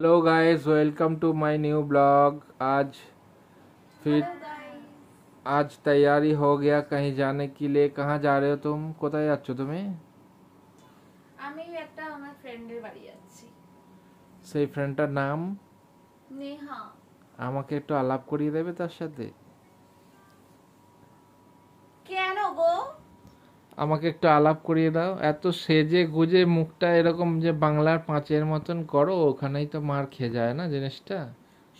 Hello guys, welcome to my new blog. फिर hello guys. आज तैयारी हो गया कहीं जाने के लिए। कहाँ जा रहे हो तुम? কোথায় যাচ্ছ তুমি? আমি একটা আমার ফ্রেন্ডের বাড়ি যাচ্ছি। সেই ফ্রেন্ডটার নাম নেহা। আমাকে একটু আলাপ করিয়ে দেবে তার সাথে? কেন গো? আমাকে একটু আলাপ করিয়ে দাও। এত সেজে গুজে মুখটা এরকম যে বাংলার পাঁচের মতন করো, ওখানেই তো মার খেয়ে যায় না জিনিসটা।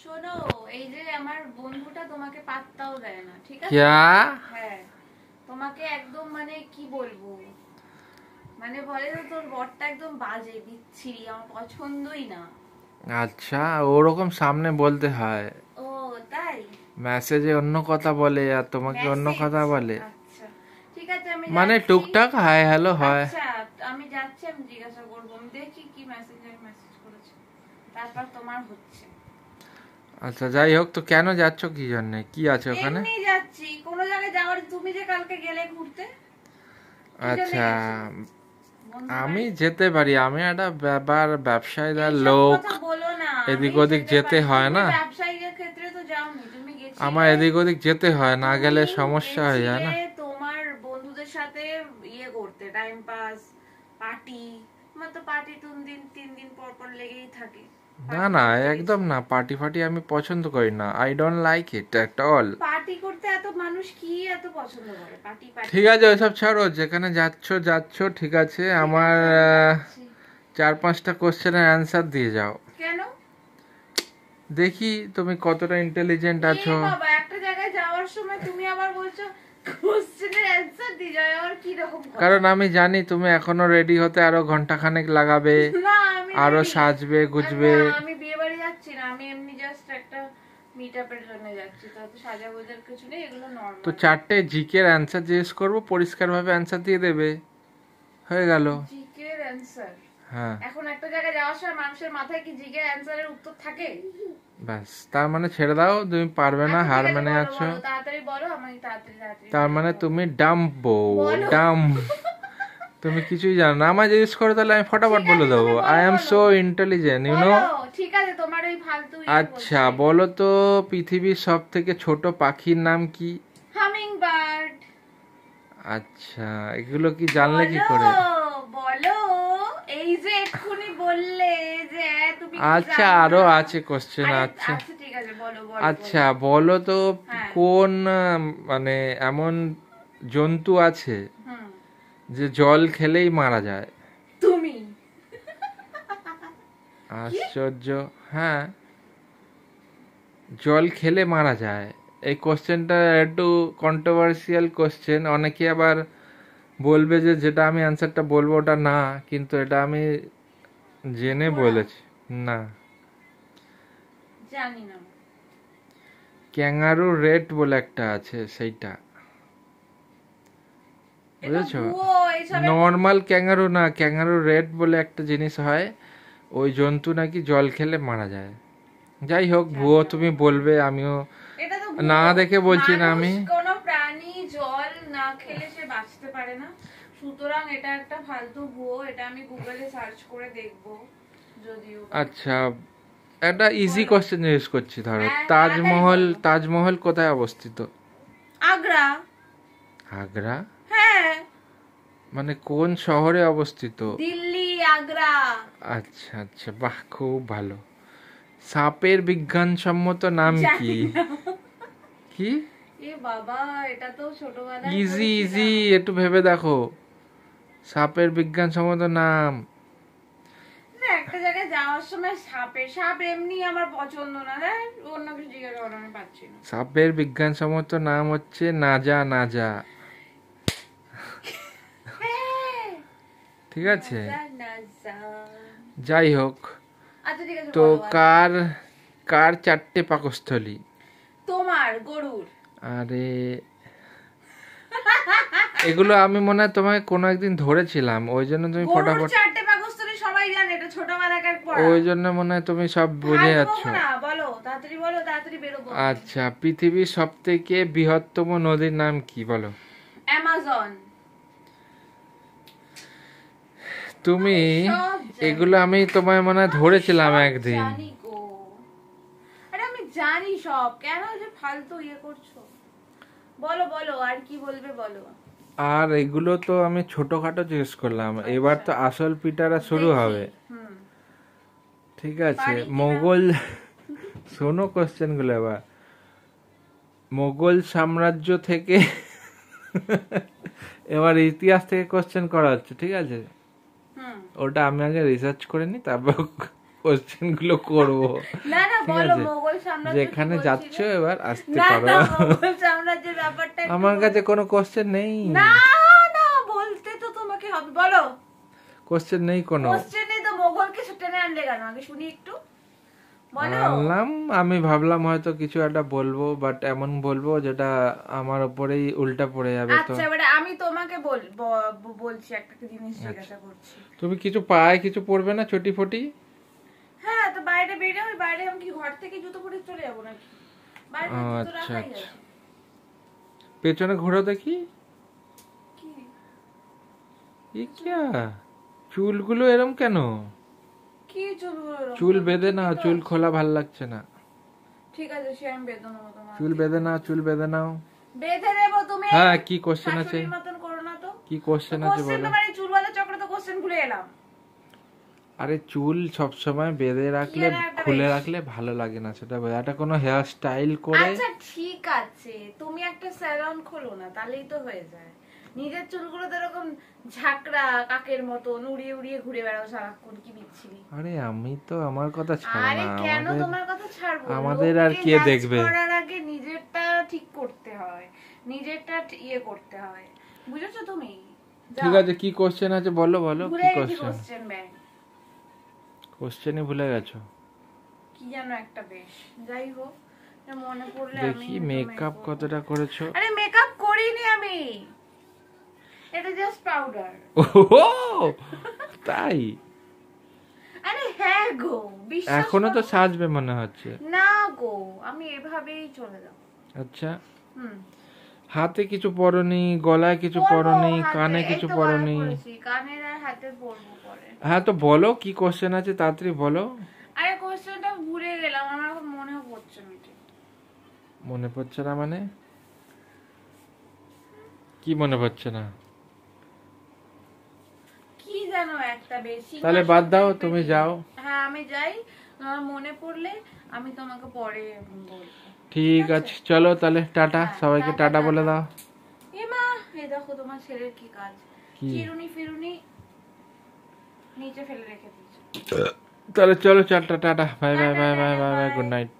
শোনো, এই যে আমার বন্ধুটা তোমাকে পাত্তাও দেয় না, ঠিক আছে? क्या? হ্যাঁ, তোমাকে একদম মানে কি বলবো, মানে বলে তো তোর বরটা একদম বাজে বিচ্ছিরি, আমার পছন্দই না। আচ্ছা, ওরকম সামনে বলতে হয়। ও তাই? মেসেজে অন্য কথা বলে আর তোমাকে অন্য মেসেজ? কথা বলে। আচ্ছা ঠিক আছে, আমি মানে যাচ্ছি। টুকটাক হাই হ্যালো হয়। আচ্ছা আমি যাচ্ছি, আমি জিজ্ঞাসা করবো, আমি দেখি কি মেসেজ করেছে, তারপর তোমার হচ্ছে। আচ্ছা, যাই হোক, তো কেন যাচ্ছ, কি জন্য, কি আছে ওখানে? এমনি যাচ্ছি, কোনো জায়গায় যাওয়ার। তুমি যে কালকে গেলে ঘুরতে, কি জন্য আচ্ছা, গেছো? বন্ধুর আমি বাড়ি? যেতে পারি, আমি একটা ব্যবসায়ীদার এইসব লোক। কথা বলো না, এদিক আমি ওদিক যেতে যেতে পারি। হয় তুমি না। ব্যবসায়ীদের ক্ষেত্রে তো যাওনি, তুমি আমার গেছিলে। এদিক ওদিক যেতে হয়, না গেলে তুমি সমস্যা হয়ে যায় না। গেছিলে তোমার বন্ধুদের সাথে ইয়ে করতে, টাইম পাস, পার্টি। তোমার তো পার্টি 3 দিন পর পর লেগেই থাকে। না পার্টি না, করতে একদম গেছিলে। না, পার্টি ফার্টি আমি পছন্দ করি না। I don't like it at all. Party করতে এত মানুষ কি এত পছন্দ করে? Party party. ঠিক আছে, ওইসব ছাড়ো, যেখানে যাচ্ছ যাচ্ছ, ঠিক আছে। ঠিক আমার আছে, আমি যাচ্ছি। 4-5টা কোশ্চেনের অ্যান্সার দিয়ে যাও, কেন? দেখি তুমি কতটা ইন্টেলিজেন্ট এ আছো। বাবা, একটা জায়গায় যাওয়ার সময় তুমি আবার বলছো কোশ্চেনের অ্যানসার দিয়ে যাও, আর কি রকম কথা? কারণ আমি জানি তুমি এখনো রেডি হতে আরো ঘন্টাখানেক লাগাবে, না আমি আরো ready। সাজবে গুজবে। না, আমি বিয়ে বাড়ি যাচ্ছি না, আমি এমনি জাস্ট একটা মিট আপের জন্য যাচ্ছি, তাতে সাজাগোজার কিছু নেই, এগুলো তো নরমাল। 4টে জিকের অ্যান্সার জিজ্ঞেস করবো, পরিষ্কারভাবে অ্যান্সার দিয়ে দেবে, হয়ে গেল। জিকে এর অ্যানসার? হ্যাঁ, এখন একটা জায়গায় যাওয়ার সময় মানুষের মাথায় কি জিকে অ্যানসারের উত্তর থাকে? ব্যাস, তার মানে ছেড়ে দাও, তুমি পারবে না, আচ্ছা হার ঠিক আছে, মেনে বলো আছো। বলো, তাড়াতাড়ি বলো, আমি তাড়াতাড়ি তাড়াতাড়ি তার মানে বলবো। তুমি ডাম্বো, বলো। ডাম্ব। তুমি কিছুই জানো না, আমায় জিজ্ঞেস করো তাহলে আমি ফটাফট ঠিক বলে আছে, দেবো। তুমি আই বলো এম বলো সো ইন্টেলিজেন্ট, ইউ নো। বলো। ঠিক আছে, তোমার ওই ফালতু আচ্ছা, বলো তো, পৃথিবীর সব থেকে ছোট পাখির নাম কি? Humming bird. আচ্ছা, এগুলো কি জানলে কি বলো করে? বলো, এই যে এক্ষুনি বললে যে তুমি কি আচ্ছা, জানো আরো না। আছে কোশ্চেন। আরে, আচ্ছা আচ্ছা ঠিক আছে, বলো বলো আচ্ছা, বলো। বলো তো, হ্যাঁ। কোন মানে এমন জন্তু আছে হুম। যে জল খেলেই মারা যায়? তুমি। কি? আশ্চর্য। হ্যাঁ, জল খেলে মারা যায়। এই কোশ্চেনটা একটু কন্ট্রোভার্সিয়াল কোশ্চেন। অনেকে আবার বলবে যে যেটা আমি অ্যান্সারটা বলবো ওটা না, কিন্তু এটা আমি জেনে ঘোড়া? বলেছি। না, জানি না। ক্যাঙ্গারু রেট বলে একটা আছে, সেইটা এটা বুঝেছো? ভুয়ো, এইসবে। নর্মাল ক্যাঙ্গারু না, ক্যাঙ্গারু রেট বলে একটা জিনিস হয়, ওই জন্তু নাকি জল খেলে মারা যায়। যাই হোক, ভুয়ো তুমি বলবে, আমিও এটা তো না ভুয়ো। দেখে বলছি না আমি। মানুষ, কোনো প্রাণী জল না খেলে সে বাঁচতে পারে না, সুতরাং এটা একটা ফালতু ভুয়ো। এটা আমি গুগলে সার্চ করে দেখবো যদিও। আচ্ছা, একটা ইজি কোশ্চেন জিজ্ঞেস করছি, ধরো হ্যাঁ, তাজমহল, তাড়াতাড়ি বলো। তাজমহল কোথায় অবস্থিত? আগ্রা। আগ্রা? হ্যাঁ। মানে কোন শহরে অবস্থিত? দিল্লি, আগ্রা। আচ্ছা আচ্ছা, বাহ, খুব ভালো। সাপের বিজ্ঞানসম্মত নাম কি? জানি না। কি? এ বাবা, এটা তো ছোটবেলায় ইজি ইজি, পড়েছিলাম। একটু ভেবে দেখো। সাপের বিজ্ঞানসম্মত নাম। না, একটা জায়গায় যাওয়ার সময় সাপ এমনি আমার পছন্দ না রে, অন্য কিছু জিজ্ঞাসা করো, আমি পাচ্ছি না। সাপের বিজ্ঞানসম্মত নাম হচ্ছে নাজা নাজা। হ্যাঁ। ঠিক আছে, নাজা, নাজা। যাই হোক, আচ্ছা ঠিক আছে, তো বলো আচ্ছা। কার কার 4টে পাকস্থলী? তোমার গরুর। আরে, এগুলো আমি মনে হয় তোমাকে কোনো একদিন ধরেছিলাম, ওই জন্য তুমি গরুর ফটাফট, 4টে পাকস্থলী সবাই জানে, এটা ছোটবেলাকার পড়া। ওই জন্য মনে হয় তুমি সব বুঝে যাচ্ছ। বলো না, বলো তাড়াতাড়ি, বলো তাড়াতাড়ি, বেরোবো। আচ্ছা, পৃথিবীর সব থেকে বৃহত্তম নদীর নাম কি, বলো? অ্যামাজন। তুমি সব জানি। এগুলো আমি তোমায় মনে হয় ধরেছিলাম সব একদিন। জানি গো। আরে আমি জানি সব, কেন যে ফালতু ইয়ে করছো? বলো বলো, আর কি বলবে বলো। আর এগুলো তো আমি ছোটখাটো জিজ্ঞেস করলাম, এবার তো আসল পিটারা শুরু দেখি। হবে। হুম। ঠিক আছে, পারি কিনা। মোগল শোনো কোশ্চেন গুলো এবার। মোগল সাম্রাজ্য থেকে এবার ইতিহাস থেকে কোশ্চেন করা হচ্ছে, ঠিক আছে? হুম। ওটা আমি আগে রিসার্চ করে নি, তারপর কোশ্চেন গুলো করবো। না না, ঠিক বলো আছে, মোগল সাম্রাজ্য কি যেখানে বলছিলে? যাচ্ছ এবার আসতে না পারো। না, মোগল সাম্রাজ্যের ব্যাপারটা একটু আমার বলো। কাছে কোনো কোশ্চেন নেই, না না, বলতে তো তোমাকে হবে, বলো। কোশ্চেন নেই কোনো। কোশ্চেন নেই তো মোগলকে টেনে আনলে কেন, আগে শুনি একটু, বলো। আনলাম, আমি ভাবলাম হয়তো কিছু একটা বলবো, বাট এমন বলবো যেটা আমার উপরেই উল্টা পড়ে যাবে। তো আচ্ছা, এবারে আমি তোমাকে বলছি, একটা জিনিস জিজ্ঞাসা করছি। তুমি কিছু পায়ে কিছু পড়বে না চটি ফটি? হ্যাঁ, তো বাইরে বেরিয়ে ওই বাইরে আমি কি ঘর থেকে জুতো পরে চলে যাবো নাকি? বাইরে জুতো আচ্ছা রাখাই আচ্ছা, আছে। পেছনে ঘোরো দেখি। কি? ই কিয়া, চুলগুলো এরম কেন? কি চুলগুলো এরকম চুল করছো? বেঁধে নাও, ঠিকই তো চুল আছে। খোলা ভাল লাগছে না। ঠিক আছে, সে আমি বেঁধে নেবো তোমার। চুল বেঁধে নাও, চুল বেঁধে নাও। বেঁধে দেবো তুমি। হ্যাঁ, কি কোশ্চেন আছে? শাশুড়ির মতন করো না তো। কি কোশ্চেন আছে কোশ্চেন বলো। তোমার এই চুলওয়ালা চক্র তো কোশ্চেন ভুলে এলাম। আরে চুল সব সময় বেঁধে রাখলে, যেন একটা খুলে বেশ। রাখলে ভালো লাগে না, সেটা এটা কোনো হেয়ার স্টাইল করে। আচ্ছা ঠিক আছে, তুমি একটা স্যালন খোলো না, তাহলেই তো হয়ে যায়। নিজের চুলগুলো তো এরকম ঝাঁকড়া কাকের মতন উড়িয়ে উড়িয়ে ঘুরে বেড়াও সারাক্ষণ, কি বিচ্ছিরি। আরে আমি তো আমার কথা ছাড়ো আরে না, কেন আমাদের তোমার কথা ছাড়বো? আমাদের আর লোককে কে judge দেখবে? করার আগে নিজেরটা ঠিক করতে হয়, নিজেরটা ইয়ে করতে হয়, বুঝেছো তুমি? ঠিক আছে, কি কোশ্চেন আছে বলো বলো, কি ভুলে গেছি কোশ্চেন? কোশ্চেন ব্যাংক, কোশ্চেনই ভুলে গেছো? কি যেন একটা বেশ, যাই হোক, এটা মনে পড়লে আমি দেখি মেকআপ কতটা করেছো। আরে মেকআপ করিনি আমি, এটা জাস্ট পাউডার। ওহো, তাই? আরে হ্যাঁ গো, বিশ্বাস এখনো তো করো। সাজবে মনে হচ্ছে। না গো, আমি এভাবেই চলে যাব। আচ্ছা, হুম। হাতে কিছু পরনি, গলায় কিছু পরবো পরনি, হাতে, কানে এই কিছু তো পরনি। বার করেছি, কানের আর হাতে পরবো পরে। হ্যাঁ তো বলো কি কোশ্চেন আছে, তাড়াতাড়ি বলো। আরে কোশ্চেনটা ভুলে গেলাম, আমার এখন মনেও পড়ছে না ঠিক। মনে পড়ছে না মানে? কি মনে পড়ছে না? কি জানো একটা বেশি। তাহলে বাদ দাও, তুমি যাও। হ্যাঁ আমি যাই, আমার মনে পড়লে আমি তোমাকে পরে বলবো। ঠিক আছে, চলো তাহলে, টাটা, হ্যাঁ, সবাইকে টাটা, টাটা বলে টাটা। দাও। এমা, এই দেখো তোমার ছেলের কি কাজ, কি? চিরুনি ফিরুনি নিচে ফেলে রেখে দিয়েছে। তাহলে চলো, tata, bye bye tata, bye bye tata, bye bye, bye. Good night.